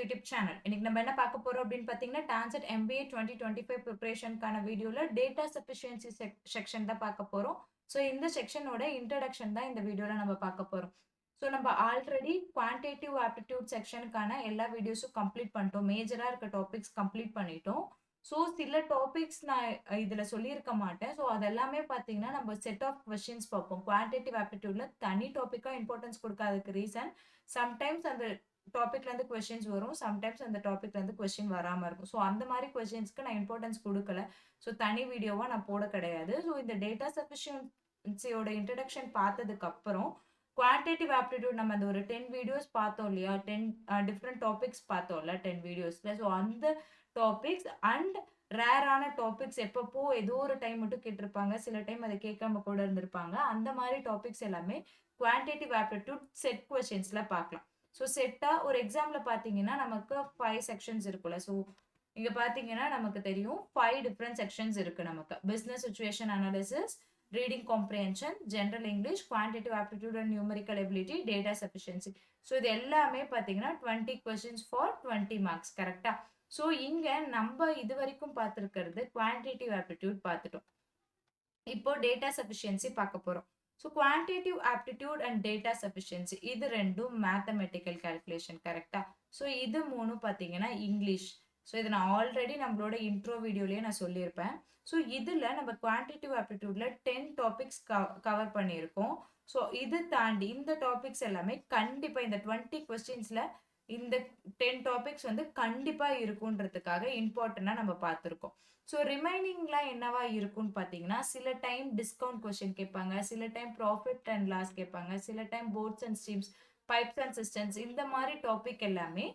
YouTube channel. இன்னைக்கு நம்ம என்ன பார்க்க போறோம் அப்படின்னு பார்த்தீங்கன்னா, டான்செட் MBA 2025 ப்ரிப்பரேஷனுக்கான வீடியோல டேட்டா சஃபிஷியன்சி செக்ஷன் தான் பார்க்க போறோம். ஸோ இந்த செக்ஷனோட இன்ட்ரோடக்ஷன் தான் இந்த வீடியோல நம்ம பார்க்க போறோம். ஸோ நம்ம ஆல்ரெடி குவான்டிடேட்டிவ் ஆப்டிடியூட் செக்ஷனுக்கான எல்லா வீடியோஸும் கம்ப்ளீட் பண்ணிட்டோம். மேஜரா இருக்க டாபிக்ஸ் கம்ப்ளீட் பண்ணிட்டோம். ஸோ சில டாபிக்ஸ் நான் இதுல சொல்லியிருக்க மாட்டேன். ஸோ அதெல்லாமே பார்த்தீங்கன்னா நம்ம செட் ஆஃப் கொஸ்டின்ஸ் பார்ப்போம். குவான்டிடேட்டிவ் ஆப்டிடியூட்ல தனி டாபிக்கா இம்பார்ட்டன்ஸ் கொடுக்காததுக்கு ரீசன் சம்டைம்ஸ் அந்த டாபிக்ல இருந்து கொஸ்டின்ஸ் வரும், சம்டைம்ஸ் அந்த டாபிக்ல இருந்து கொஸ்டின் வராம இருக்கும். ஸோ அந்த மாதிரி கொஸ்டின்ஸ்க்கு நான் இம்பார்ட்டன்ஸ் கொடுக்கல. ஸோ தனி வீடியோவா நான் போட கிடையாது. ஸோ இந்த டேட்டா சஃபிஷியன்சியோட இன்ட்ரடக்ஷன் பார்த்ததுக்கு அப்புறம் குவான்டிடேட்டிவ் ஆப்டிடியூட் நம்ம அந்த ஒரு 10 வீடியோஸ் பார்த்தோம் இல்லையா, 10 டிஃப்ரெண்ட் டாபிக்ஸ் பார்த்தோம்ல 10 வீடியோஸ்ல. ஸோ அந்த டாபிக்ஸ் அண்ட் ரேரான டாபிக்ஸ் எப்பப்போ ஏதோ ஒரு டைம் மட்டும் கேட்டிருப்பாங்க, சில டைம் அதை கேட்காம கூட இருந்திருப்பாங்க. அந்த மாதிரி டாபிக்ஸ் எல்லாமே குவான்டிடேட்டிவ் ஆப்டிடியூட் செட் கொஸ்டின்ஸ்ல பார்க்கலாம். ஸோ செட்டா ஒரு எக்ஸாம்ல பார்த்தீங்கன்னா நமக்கு 5 செக்ஷன்ஸ் இருக்குல்ல. ஸோ இங்க பார்த்தீங்கன்னா நமக்கு தெரியும் 5 டிஃப்ரெண்ட் செக்ஷன்ஸ் இருக்கு நமக்கு. Business situation analysis, reading comprehension, general English, quantitative aptitude and numerical ability, data sufficiency. So இது எல்லாமே பார்த்தீங்கன்னா 20 கொஸ்டின்ஸ் ஃபார் 20 மார்க்ஸ். கரெக்டா? ஸோ இங்க நம்ம இது வரைக்கும் பார்த்துருக்கிறது குவான்டிடேட்டிவ் ஆப்டிடியூட் பார்த்துட்டோம். இப்போ டேட்டா சஃபிஷியன்சி பார்க்க போறோம். So quantitative aptitude and data sufficiency இது ரெண்டும் மேத்தமெட்டிக்கல் கால்குலேஷன். கரெக்டா? ஸோ இது மூணும் பார்த்தீங்கன்னா இங்கிலீஷ். ஸோ இதை நான் ஆல்ரெடி நம்மளோட இன்ட்ரோ வீடியோலயே நான் சொல்லியிருப்பேன். ஸோ இதுல நம்ம குவான்டிடேட்டிவ் ஆப்டிடியூட்ல 10 டாபிக்ஸ் கவர் பண்ணியிருக்கோம். ஸோ இது தாண்டி இந்த டாபிக்ஸ் எல்லாமே கண்டிப்பா இந்த 20 கொஸ்டின்ஸ்ல இந்த 10 டாபிக்ஸ் வந்து கண்டிப்பா இருக்குன்றதுக்காக இம்பார்ட்டண்டா நம்ம பார்த்துருக்கோம். ஸோ ரிமைனிங்லாம் என்னவா இருக்கும்னு பார்த்தீங்கன்னா, சில டைம் டிஸ்கவுண்ட் கொஸ்டின் கேட்பாங்க, சில டைம் ப்ராஃபிட் அண்ட் லாஸ் கேட்பாங்க, சில time boats and streams, pipes and cisterns, இந்த மாதிரி டாபிக் எல்லாமே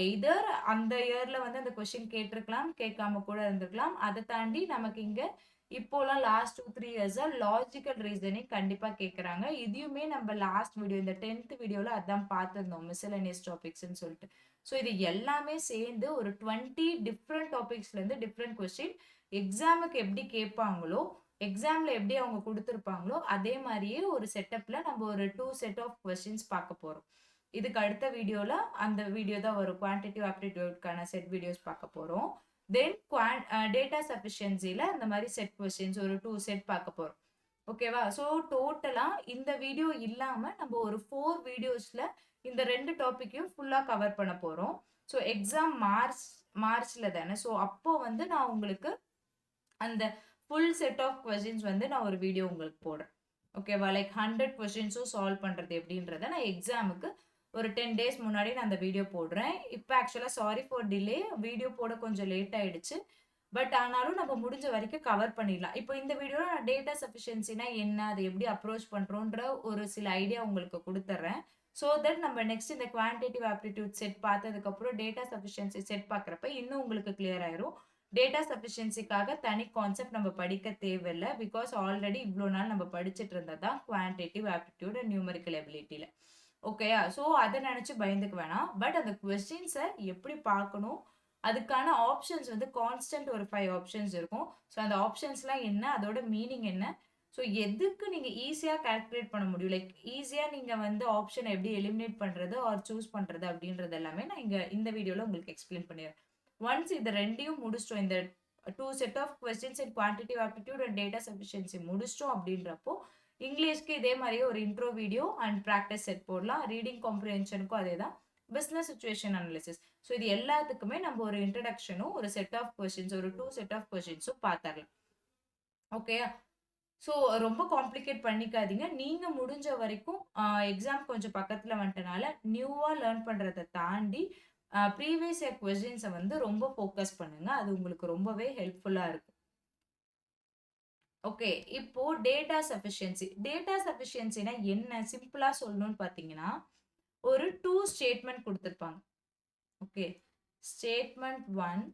எய்தர் அந்த இயர்ல வந்து அந்த கொஸ்டின் கேட்டிருக்கலாம், கேட்காம கூட இருந்திருக்கலாம். அதை தாண்டி நமக்கு இங்க இப்போலாம் லாஸ்ட் 2-3 இயர்ஸா லாஜிக்கல் ரீசனிங் கண்டிப்பா கேட்கறாங்க. இதையுமே நம்ம லாஸ்ட் வீடியோ இந்த 10th வீடியோல அதான் பார்த்திருந்தோம், மிஸ்செலேனியஸ் டாபிக்ஸ்ன்னு சொல்லிட்டு. ஸோ இது எல்லாமே சேர்ந்து ஒரு 20 டிஃப்ரெண்ட் டாபிக்ஸ்ல இருந்து டிஃப்ரெண்ட் கொஸ்டின் எக்ஸாமுக்கு எப்படி கேட்பாங்களோ, எக்ஸாம்ல எப்படி அவங்க கொடுத்துருப்பாங்களோ அதே மாதிரியே ஒரு செட்டப்ல நம்ம ஒரு 2 செட் ஆஃப் கொஸ்டின்ஸ் பார்க்க போறோம். இதுக்கு அடுத்த வீடியோல அந்த வீடியோ தான் வரும். குவான்டிடேட்டிவ் ஆப்டிடியூட்கான செட் வீடியோஸ் பார்க்க போறோம். தென் டேட்டா சஃபிஷியன்சில இந்த மாதிரி செட் கொஸ்டின்ஸ் ஒரு 2 செட் பார்க்க போறோம். ஓகேவா? ஸோ டோட்டலா இந்த வீடியோ இல்லாம நம்ம ஒரு 4 வீடியோஸ்ல இந்த 2 டாபிக்கையும் ஃபுல்லா கவர் பண்ண போறோம். ஸோ எக்ஸாம் மார்ச்ல தானே. ஸோ அப்போ வந்து நான் உங்களுக்கு அந்த ஃபுல் செட் ஆஃப் கொஸ்டின்ஸ் வந்து நான் ஒரு வீடியோ உங்களுக்கு போடுறேன். ஓகேவா? லைக் 100 கொஸ்டின்ஸும் சால்வ் பண்றது எப்படின்றத நான் எக்ஸாமுக்கு ஒரு 10 டேஸ் முன்னாடி நான் அந்த வீடியோ போடுறேன். இப்போ ஆக்சுவலா சாரி ஃபார் டிலே, வீடியோ போட கொஞ்சம் லேட் ஆயிடுச்சு. பட் ஆனாலும் நம்ம முடிஞ்ச வரைக்கும் கவர் பண்ணிடலாம். இப்போ இந்த வீடியோல நான் டேட்டா சஃபிஷியன்சினா என்ன, அதை எப்படி அப்ரோச் பண்றோன்ற ஒரு சில ஐடியா உங்களுக்கு கொடுத்துட்றேன். ஸோ தட் நம்ம நெக்ஸ்ட் இந்த குவான்டிடேட்டிவ் ஆப்டிடியூட் செட் பார்த்ததுக்கு அப்புறம் டேட்டா சஃபிஷியன்சி செட் பார்க்குறப்ப இன்னும் உங்களுக்கு கிளியர் ஆயிரும். டேட்டா சஃபிஷியன்சிக்காக தனி கான்செப்ட் நம்ம படிக்க தேவையில்லை. பிகாஸ் ஆல்ரெடி இவ்வளோ நாள் நம்ம படிச்சுட்டு இருந்ததான் குவான்டிடேட்டிவ் ஆப்டிடியூட் அண்ட் நியூமெரிக்கல் எபிலிட்டியில. ஓகேயா? ஸோ அதை நினைச்சு பயந்துக்க வேணாம். பட் அந்த கொஸ்டின்ஸை எப்படி பார்க்கணும், அதுக்கான ஆப்ஷன்ஸ் வந்து கான்ஸ்டன்ட் ஒரு 5 ஆப்ஷன்ஸ் இருக்கும். ஸோ அந்த ஆப்ஷன்ஸ்லாம் என்ன, அதோட மீனிங் என்ன, ஸோ எதுக்கு நீங்க ஈஸியா கால்குலேட் பண்ண முடியும், லைக் ஈஸியா நீங்க வந்து ஆப்ஷன் எப்படி எலிமினேட் பண்றது ஆர் சூஸ் பண்றது அப்படின்றது எல்லாமே நான் இந்த வீடியோல உங்களுக்கு எக்ஸ்பிளைன் பண்ணிடுறேன். ஒன்ஸ் இது ரெண்டையும் முடிச்சிட்டோம், இந்த 2 set of questions in quantitative aptitude and data sufficiency முடிச்சிட்டோம் அப்படின்றப்போ இங்கிலீஷ்க்கு இதே மாதிரியே ஒரு intro video and practice set போடலாம். ரீடிங் காம்ப்ரிஹென்ஷனுக்கும் அதே தான். பிசினஸ் சிச்சுவேஷன் அனாலிசிஸ், ஸோ இது எல்லாத்துக்குமே நம்ம ஒரு இன்ட்ரடக்ஷனும் ஒரு செட் ஆஃப் கொஸ்டின்ஸ் ஒரு 2 செட் ஆஃப் கொஸ்டின்ஸும் பார்த்துடலாம். ஓகேயா? ஸோ ரொம்ப காம்ப்ளிகேட் பண்ணிக்காதீங்க. நீங்க முடிஞ்ச வரைக்கும் எக்ஸாம் கொஞ்சம் பக்கத்துல வந்துட்டனால நியூவா லேர்ன் பண்றதை தாண்டி ப்ரீவியஸ் இயர் கொஸ்டின்ஸை வந்து ரொம்ப ஃபோக்கஸ் பண்ணுங்க. அது உங்களுக்கு ரொம்பவே ஹெல்ப்ஃபுல்லா இருக்கும். ஓகே, இப்போ டேட்டா சஃபிஷியன்சி. டேட்டா சஃபிஷியன்சினா என்ன, சிம்பிளா சொல்லணும்னு பார்த்தீங்கன்னா ஒரு 2 ஸ்டேட்மெண்ட் கொடுத்துருப்பாங்க. Okay, statement 1,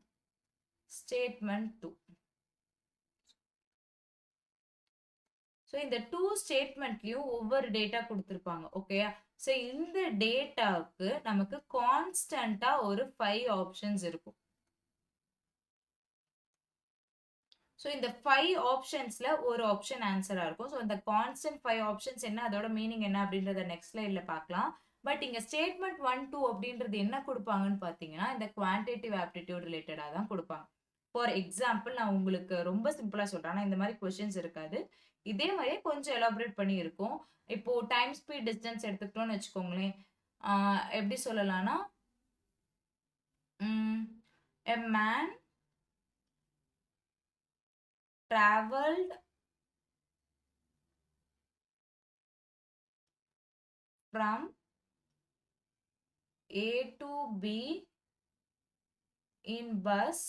statement 2. ஸோ இந்த 2 ஸ்டேட்மெண்ட்லயும் ஒவ்வொரு டேட்டா கொடுத்துருப்பாங்க. ஓகேயா? ஸோ இந்த டேட்டாவுக்கு நமக்கு கான்ஸ்டன்டா ஒரு 5 ஆப்ஷன்ஸ் இருக்கும். ஸோ இந்த 5 ஆப்ஷன்ஸ்ல ஒரு ஆப்ஷன் ஆன்சரா இருக்கும். ஸோ இந்த கான்ஸ்டன்ட் 5 ஆப்ஷன்ஸ் என்ன, அதோட மீனிங் என்ன அப்படின்றத நெக்ஸ்ட் ஸ்லைட்ல பார்க்கலாம். பட் இங்க ஸ்டேட்மெண்ட் 1 2 அப்படின்றது என்ன கொடுப்பாங்கன்னு பாத்தீங்கன்னா இந்த குவான்டிட்டிவ் ஆப்டிடியூட் ரிலேட்டடா தான் கொடுப்பாங்க. ஃபார் எக்ஸாம்பிள் நான் உங்களுக்கு ரொம்ப சிம்பிளா சொல்றேன். ஆனா இந்த மாதிரி கொஸ்டின்ஸ் இருக்காது. இதே மாதிரியே கொஞ்சம் எலாபரேட் பண்ணி இருக்கும். இப்போ டைம் ஸ்பீட் டிஸ்டன்ஸ் எடுத்துக்கிட்டோம்னு வச்சுக்கோங்களேன். எப்படி சொல்லலாம்னா a man traveled from A to B in bus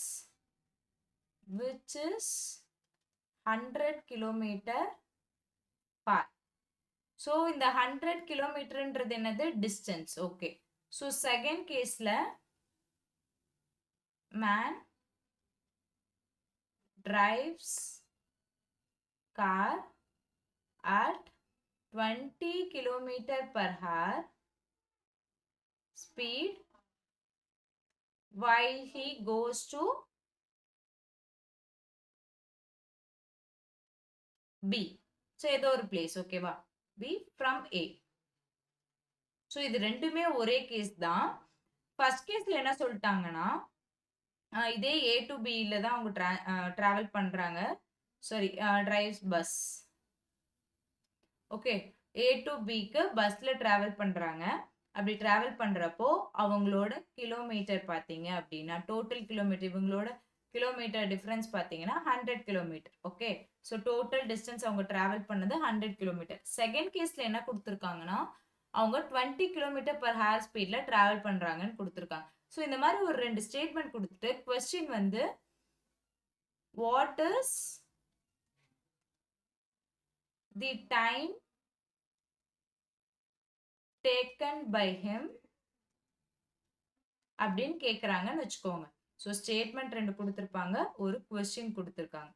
which is 100 kilometer far. So இந்த 100 kilometerன்றது என்னது distance. Okay. So second caseல man drives car at 20 kilometer per hour speed while he goes to B. So ஏதோ ஒரு place. ஓகேவா? B from A. So இது ரெண்டுமே ஒரே case தான். First கேஸ்ல என்ன சொல்லிட்டாங்கன்னா இதே A to B ல தான் அவங்க டிராவல் பண்றாங்க. Sorry drives bus. Okay, A to B க்கு பஸ்ல டிராவல் பண்றாங்க. அப்படி டிராவல் பண்றப்போ அவங்களோட கிலோமீட்டர் பாத்தீங்க அப்படின்னா டோட்டல் கிலோமீட்டர் இவங்களோட கிலோமீட்டர் டிஃபரன்ஸ் பாத்தீங்கன்னா 100 kilometre. Okay, so total distance அவங்க டிராவல் பண்ணது 100 கிலோமீட்டர். செகண்ட் கேஸ்ல என்ன கொடுத்துருக்காங்கன்னா அவங்க 20 கிலோமீட்டர் பர் ஹவர் ஸ்பீட்ல டிராவல் பண்றாங்கன்னு கொடுத்துருக்காங்க. ஸோ இந்த மாதிரி ஒரு ரெண்டு ஸ்டேட்மெண்ட் கொடுத்துட்டு கொஸ்டின் வந்து what is the time taken by him அப்படின்னு கேட்குறாங்கன்னு வச்சுக்கோங்க. ஸோ ஸ்டேட்மெண்ட் ரெண்டு கொடுத்துருப்பாங்க, ஒரு கொஸ்டின் கொடுத்துருக்காங்க.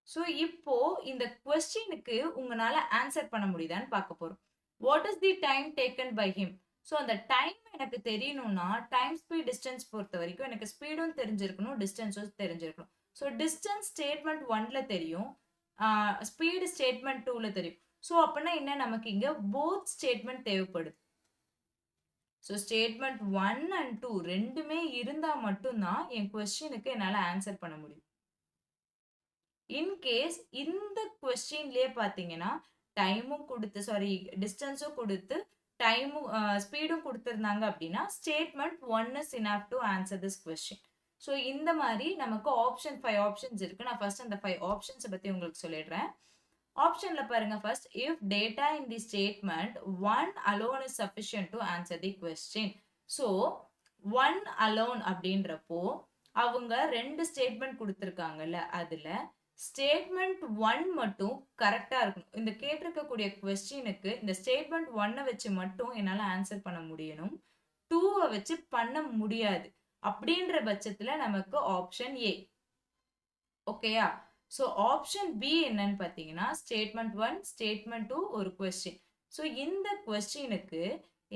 ஸோ இப்போ இந்த கொஸ்டினுக்கு உங்களால ஆன்சர் பண்ண முடியுதான்னு பார்க்க போறோம். What is the time taken by him? So அந்த டைம் எனக்கு தெரியணும்னா டைம் ஸ்பீட் டிஸ்டன்ஸ் பொறுத்த வரைக்கும் எனக்கு ஸ்பீடும் தெரிஞ்சிருக்கணும், டிஸ்டன்ஸும் தெரிஞ்சிருக்கணும். ஸோ டிஸ்டன்ஸ் ஸ்டேட்மெண்ட் 1ல தெரியும், ஸ்பீடு ஸ்டேட்மெண்ட் 2ல தெரியும். ஸோ அப்படின்னா என்ன, நமக்கு இங்க போத் ஸ்டேட்மெண்ட் தேவைப்படுது. ஸோ ஸ்டேட்மெண்ட் 1 and 2 ரெண்டுமே இருந்தா மட்டும்தான் என் கொஸ்டினுக்கு என்னால் ஆன்சர் பண்ண முடியும். இன்கேஸ் இந்த கொஸ்டின்லேயே பார்த்தீங்கன்னா டைமும் கொடுத்து சாரி டிஸ்டன்ஸும் கொடுத்து டைமும் ஸ்பீடும் கொடுத்துருந்தாங்க அப்படின்னா statement 1 is enough to answer this question. So இந்த மாதிரி நமக்கு 5 ஆப்ஷன்ஸ் இருக்கு. நான் ஃபர்ஸ்ட் அந்த 5 ஆப்ஷன்ஸை பற்றி உங்களுக்கு சொல்லிடுறேன். ஆப்ஷன்ல பாருங்க, first if data in the statement 1 alone is sufficient to answer the question. So 1 alone அப்படின்றப்போ அவங்க ரெண்டு ஸ்டேட்மெண்ட் கொடுத்துருக்காங்கல்ல, அதுல ஸ்டேட்மெண்ட் 1 மட்டும் கரெக்டா இருக்கணும். இந்த கேட்டிருக்கக்கூடிய கொஸ்டினுக்கு இந்த ஸ்டேட்மெண்ட் 1 வச்சு மட்டும் என்னால ஆன்சர் பண்ண முடியணும், 2 வச்சு பண்ண முடியாது. அப்படின்ற பட்சத்துல நமக்கு ஆப்ஷன் ஏ. ஓகேயா? ஸோ ஆப்ஷன் பி என்னன்னு பார்த்தீங்கன்னா ஸ்டேட்மெண்ட் 1 ஸ்டேட்மெண்ட் 2 ஒரு கொஸ்டின். ஸோ இந்த கொஸ்டினுக்கு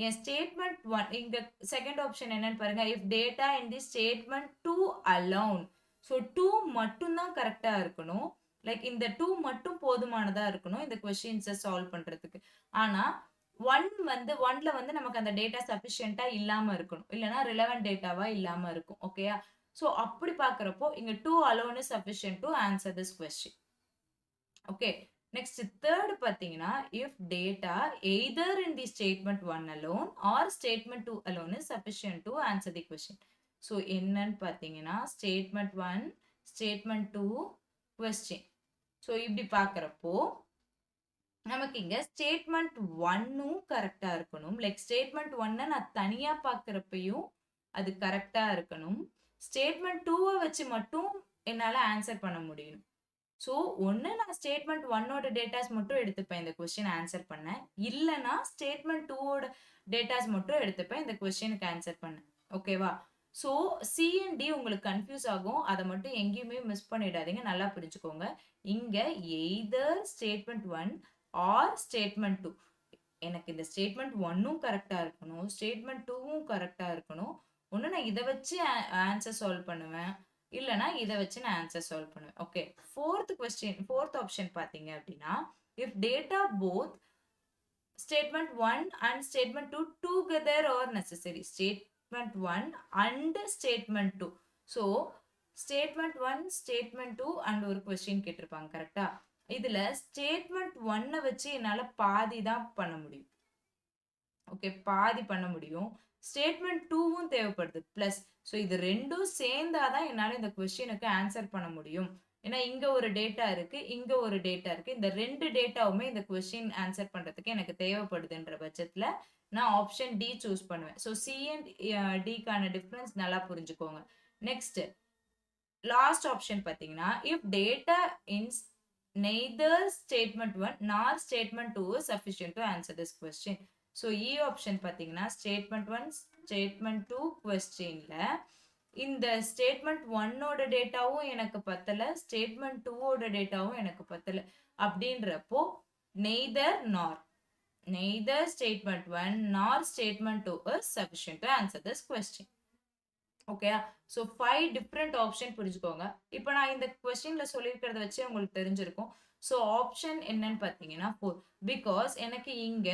என் ஸ்டேட்மெண்ட் 1 இங்க செகண்ட் ஆப்ஷன் என்னன்னு பாருங்க, if data in the statement 2 alone. So 2 மட்டும் தான் கரெக்டா இருக்கணும். லைக் இந்த 2 மட்டும் போதுமானதா இருக்கணும் இந்த கொஸ்டின்ஸை சால்வ் பண்றதுக்கு. ஆனா 1ல வந்து நமக்கு அந்த டேட்டா சஃபிஷியண்டா இல்லாம இருக்கணும், இல்லைன்னா ரிலவெண்ட் டேட்டாவா இல்லாம இருக்கும். ஓகேயா? ஸோ அப்படி பார்க்குறப்போ இங்க 2 alone is sufficient to answer this question. Okay, next third பார்த்தீங்கன்னா if data either in the statement 1 alone or statement 2 alone is sufficient to answer the question. So என்னன்னு பார்த்தீங்கன்னா ஸ்டேட்மெண்ட் 1 ஸ்டேட்மெண்ட் 2 கொஸ்டின். ஸோ இப்படி பார்க்குறப்போ நமக்கு இங்க statement 1ம் கரெக்டா இருக்கணும். Like statement 1 நான் தனியா பார்க்குறப்பையும் அது கரெக்டா இருக்கணும். ஸ்டேட்மெண்ட் 2 வச்சு மட்டும் என்னால ஆன்சர் பண்ண முடியும். ஸோ ஒன்று நான் ஸ்டேட்மெண்ட் 1ஓட டேட்டாஸ் மட்டும் எடுத்துப்பேன் இந்த கொஸ்டின் ஆன்சர் பண்ண, இல்லைன்னா ஸ்டேட்மெண்ட் 2ஓட டேட்டாஸ் மட்டும் எடுத்துப்பேன் இந்த கொஸ்டினுக்கு ஆன்சர் பண்ண. ஓகேவா? ஸோ சி அண்ட் டி உங்களுக்கு கன்ஃபியூஸ் ஆகும், அதை மட்டும் எங்கேயுமே மிஸ் பண்ணிடாதீங்க, நல்லா புரிஞ்சுக்கோங்க. இங்க எய்தர் ஸ்டேட்மெண்ட் 1 ஆர் ஸ்டேட்மெண்ட் 2. எனக்கு இந்த ஸ்டேட்மெண்ட் 1ம் கரெக்டா இருக்கணும், ஸ்டேட்மெண்ட் 2ம் கரெக்டா இருக்கணும். ஒன்று நான் இதை வச்சு ஆன்சர் சால்வ் பண்ணுவேன், இல்லைனா இதை வச்சு நான் ஆன்சர் சால்வ் பண்ணுவேன். ஓகே, ஃபோர்த் ஆப்ஷன் பார்த்தீங்க அப்படின்னா if data both statement 1 and statement 2 together are necessary. Statement 1 and statement 2. So statement 1, statement 2 and ஒரு கொஸ்டின் கேட்டிருப்பாங்க கரெக்டா. இதுல ஸ்டேட்மெண்ட் 1 வச்சு என்னால பாதி தான் பண்ண முடியும். ஓகே, பாதி பண்ண முடியும். ஸ்டேட்மெண்ட் 2வும் தேவைப்படுது பிளஸ். ஸோ இது ரெண்டும் சேர்ந்தாதான் என்னால இந்த கொஸ்டினுக்கு ஆன்சர் பண்ண முடியும். ஏன்னா இங்க ஒரு டேட்டா இருக்கு, இங்க ஒரு டேட்டா இருக்கு. இந்த ரெண்டு டேட்டாவுமே இந்த கொஸ்டின் ஆன்சர் பண்றதுக்கு எனக்கு தேவைப்படுதுன்ற பட்சத்துல நான் ஆப்ஷன் டி சூஸ் பண்ணுவேன். ஸோ சி அண்ட் டிக்கான டிஃபரன்ஸ் நல்லா புரிஞ்சுக்கோங்க. நெக்ஸ்ட் லாஸ்ட் ஆப்ஷன் பாத்தீங்கன்னா, if data in neither statement 1 nor statement 2 is sufficient to answer this question. So E option பாத்தீங்கன்னா statement 1 statement 2 questionல இந்த statement 1 ஓட டேட்டாவும் எனக்கு பத்தல, statement 2 ஓட டேட்டாவும் எனக்கு பத்தல அப்படின்றப்போ neither statement 1 nor statement 2 is sufficient to answer this question. ஓகேயா. ஸோ 5 டிஃப்ரெண்ட் ஆப்ஷன் புரிஞ்சுக்கோங்க. இப்போ நான் இந்த கொஸ்டின்ல சொல்லியிருக்கிறத வச்சு உங்களுக்கு தெரிஞ்சிருக்கும். ஸோ ஆப்ஷன் என்னன்னு பார்த்தீங்கன்னா 4. பிகாஸ் எனக்கு இங்க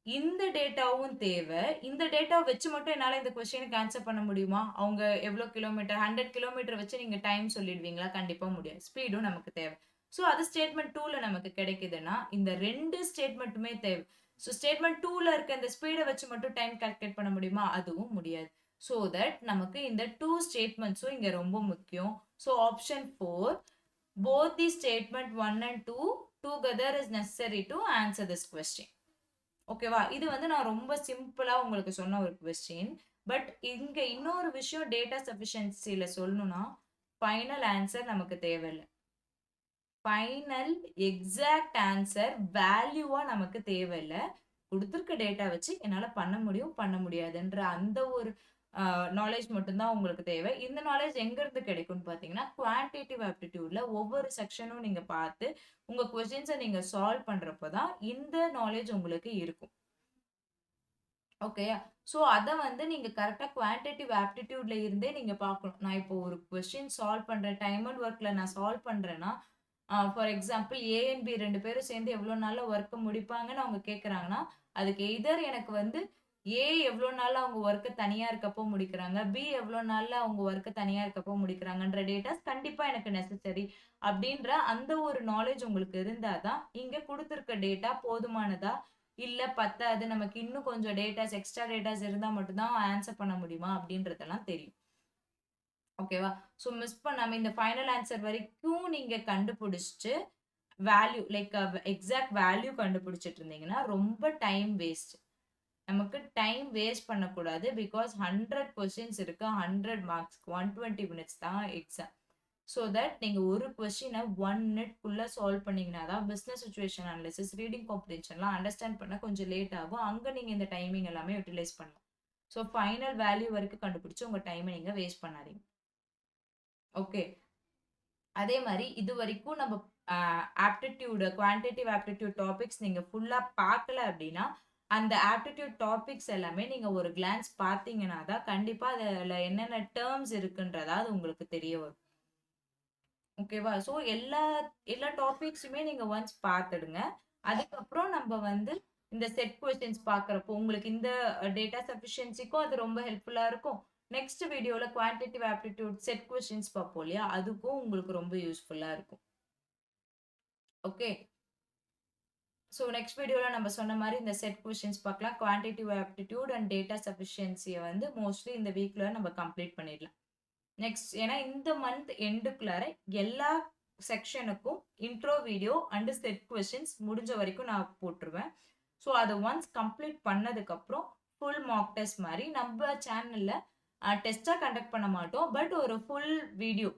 இந்த டேட்டாவும் தேவை. இந்த டேட்டாவை வச்சு மட்டும் என்னால் இந்த கொஸ்டினுக்கு ஆன்சர் பண்ண முடியுமா? அவங்க எவ்வளோ கிலோமீட்டர் 100 கிலோமீட்டர் வச்சு நீங்க டைம் சொல்லிடுவீங்களா? கண்டிப்பா முடியாது. ஸ்பீடும் நமக்கு தேவை. ஸோ அது ஸ்டேட்மெண்ட் 2ல நமக்கு கிடைக்குதுன்னா இந்த ரெண்டு ஸ்டேட்மெண்ட்டுமே தேவை. ஸோ ஸ்டேட்மெண்ட் 2ல இருக்க இந்த ஸ்பீடை வச்சு மட்டும் டைம் கால்குலேட் பண்ண முடியுமா? அதுவும் முடியாது. So that நமக்கு இந்த 2 statements இங்க ரொம்ப முக்கியம். So option 4, both the statement 1 and 2 together is necessary to answer this question. ஓகேவா. இது வந்து நான் ரொம்ப சிம்பிளா உங்களுக்கு சொன்ன ஒரு கொஸ்டின். பட் இங்க இன்னொரு விஷயம் டேட்டா சஃபிஷியன்சில சொல்லணும்னா ஃபைனல் ஆன்சர் நமக்கு தேவையில்லை. ஃபைனல் எக்ஸாக்ட் ஆன்சர் வேல்யூவா நமக்கு தேவையில்லை. கொடுத்துருக்க டேட்டா வச்சு என்னால பண்ண முடியும் பண்ண முடியாதுன்ற அந்த ஒரு நாலேஜ் மட்டும்தான் உங்களுக்கு தேவை. இந்த நாலேஜ் எங்க இருந்து கிடைக்கும்னு பாத்தீங்கன்னா குவான்டிட்டிவ் ஆப்டிடியூட்ல ஒவ்வொரு செக்ஷனும் நீங்க பார்த்து உங்க கொஸ்டின்ஸை நீங்க சால்வ் பண்றப்பதான் இந்த நாலேஜ் உங்களுக்கு இருக்கும். ஓகேயா. ஸோ அதை வந்து நீங்க கரெக்டா குவான்டிட்டிவ் ஆப்டிடியூட்ல இருந்தே நீங்க பார்க்கணும். நான் இப்போ ஒரு கொஸ்டின் சால்வ் பண்றேன், டைம் அண்ட் ஒர்க்ல நான் சால்வ் பண்றேன்னா for example A and B ரெண்டு பேரும் சேர்ந்து எவ்வளவு நாள்ல ஒர்க்கை முடிப்பாங்கன்னு அவங்க கேட்கறாங்கன்னா அதுக்கு எதர் எனக்கு வந்து ஏ எவ்வளோ நாள்ல அவங்க ஒர்க்கை தனியா இருக்கப்போ முடிக்கிறாங்க, பி எவ்வளோ நாள்ல அவங்க ஒர்க்கை தனியா இருக்கப்போ முடிக்கிறாங்கன்ற டேட்டாஸ் கண்டிப்பா எனக்கு நெசசரி அப்படின்ற அந்த ஒரு நாலேஜ் உங்களுக்கு இருந்தாதான் இங்க கொடுத்துருக்க டேட்டா போதுமானதா இல்ல பத்தாது, நமக்கு இன்னும் கொஞ்சம் டேட்டாஸ் எக்ஸ்ட்ரா டேட்டாஸ் இருந்தா மட்டும்தான் ஆன்சர் பண்ண முடியுமா அப்படின்றதெல்லாம் தெரியும். ஓகேவா. ஸோ மிஸ் பண்ணாம இந்த ஃபைனல் ஆன்சர் வரைக்கும் நீங்க கண்டுபிடிச்சிட்டு வேல்யூ லைக் எக்ஸாக்ட் வேல்யூ கண்டுபிடிச்சிட்டு இருந்தீங்கன்னா ரொம்ப டைம் வேஸ்ட். நமக்கு டைம் வேஸ்ட் பண்ணக்கூடாது. பிகாஸ் 100 கொஸ்டின்ஸ் இருக்கு, 100 மார்க்ஸ்க்கு 120 மினிட்ஸ் தான் எக்ஸாம். ஸோ தட் நீங்க ஒரு கொஸ்டினை 1 மினிட்குள்ள சால்வ் பண்ணீங்கன்னா தான் பிசினஸ் சிச்சுவேஷன் அனாலிசிஸ், ரீடிங் காம்ப்ரிஹென்ஷன்லாம் அண்டர்ஸ்டாண்ட் பண்ண கொஞ்சம் லேட் ஆகும். அங்க நீங்க இந்த டைமிங் எல்லாமே யூட்டிலைஸ் பண்ணலாம். ஸோ ஃபைனல் வேல்யூ வரைக்கும் கண்டுபிடிச்சு உங்க டைமை நீங்க வேஸ்ட் பண்ணாதீங்க. ஓகே. அதே மாதிரி இது வரைக்கும் நம்ம ஆப்டிடியூட் குவான்டிட்டிவ் ஆப்டிடியூட் டாபிக்ஸ் நீங்க ஃபுல்லா பார்க்கல அப்படின்னா அந்த ஆப்டிடியூட் டாபிக்ஸ் எல்லாமே நீங்க ஒரு கிளான்ஸ் பார்த்தீங்கன்னா தான் கண்டிப்பா அதுல என்னென்ன டேர்ம்ஸ் இருக்குன்றதா அது உங்களுக்கு தெரிய வரும். ஓகேவா. ஸோ எல்லா டாபிக்ஸுமே நீங்க ஒன்ஸ் பார்த்துடுங்க. அதுக்கப்புறம் நம்ம வந்து இந்த செட் கொஸ்டின்ஸ் பார்க்குறப்போ உங்களுக்கு இந்த டேட்டா சஃபிஷியன்சிக்கும் அது ரொம்ப ஹெல்ப்ஃபுல்லா இருக்கும். நெக்ஸ்ட் வீடியோல குவான்டிட்டிவ் ஆப்டிடியூட் செட் கொஸ்டின்ஸ் பார்ப்போம் இல்லையா, அதுக்கும் உங்களுக்கு ரொம்ப யூஸ்ஃபுல்லா இருக்கும். ஓகே. ஸோ நெக்ஸ்ட் வீடியோவில் நம்ம சொன்ன மாதிரி இந்த செட் கொஸ்டின்ஸ் பார்க்கலாம். குவான்டிட்டிவ் ஆப்டிடியூட் அண்ட் டேட்டா சஃபிஷியன்சியை வந்து மோஸ்ட்லி இந்த வீக்ல நம்ம கம்ப்ளீட் பண்ணிடலாம். நெக்ஸ்ட் ஏன்னா இந்த மந்த் எண்டுக்குள்ளார எல்லா செக்ஷனுக்கும் intro video and set questions முடிஞ்ச வரைக்கும் நான் போட்டுருவேன். ஸோ அதை ஒன்ஸ் கம்ப்ளீட் பண்ணதுக்கப்புறம் ஃபுல் மார்க் டெஸ்ட் மாதிரி நம்ம சேனலில் டெஸ்ட்டாக கண்டக்ட் பண்ண மாட்டோம். பட் ஒரு ஃபுல் வீடியோ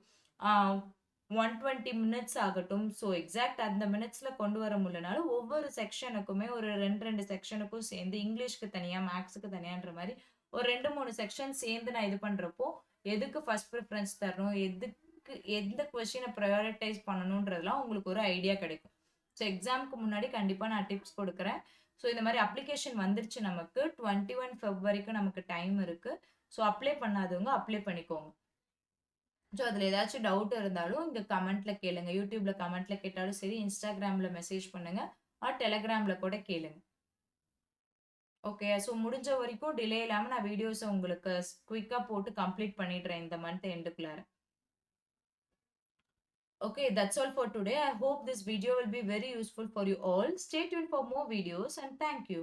120 மினிட்ஸ் ஆகட்டும். ஸோ எக்ஸாக்ட் அந்த மினிட்ஸ்ல கொண்டு வர முடியலனாலும் ஒவ்வொரு செக்ஷனுக்குமே ஒரு 2 செக்ஷனுக்கும் சேர்ந்து இங்கிலீஷ்க்கு தனியா மேக்ஸுக்கு தனியான்ற மாதிரி ஒரு 2-3 செக்ஷன் சேர்ந்து நான் இது பண்றப்போ எதுக்கு ஃபர்ஸ்ட் ப்ரிஃபரன்ஸ் தரணும், எதுக்கு எந்த கொஸ்டினை ப்ரையாரிட்டைஸ் பண்ணணுன்றதுலாம் உங்களுக்கு ஒரு ஐடியா கிடைக்கும். ஸோ எக்ஸாமுக்கு முன்னாடி கண்டிப்பா நான் டிப்ஸ் கொடுக்குறேன். ஸோ இந்த மாதிரி அப்ளிகேஷன் வந்துருச்சு, நமக்கு 21 ஃபெப்ரவரிக்கு நமக்கு டைம் இருக்கு. ஸோ அப்ளை பண்ணாதவங்க அப்ளை பண்ணிக்கோங்க. ஸோ அதில் ஏதாச்சும் டவுட் இருந்தாலும் இங்கே கமெண்ட்ல கேளுங்க. யூடியூப்ல கமெண்ட்ல கேட்டாலும் சரி, இன்ஸ்டாகிராம்ல மெசேஜ் பண்ணுங்க, டெலகிராம்ல கூட கேளுங்க. ஓகே. ஸோ முடிஞ்ச வரைக்கும் டிலே இல்லாம நான் வீடியோஸ உங்களுக்கு குயிக்கா போட்டு கம்ப்ளீட் பண்ணிடுறேன் இந்த month எண்டுக்குள்ளார. Okay, that's all for today. I hope this video will be very useful for you all. Stay tuned for more videos and thank you.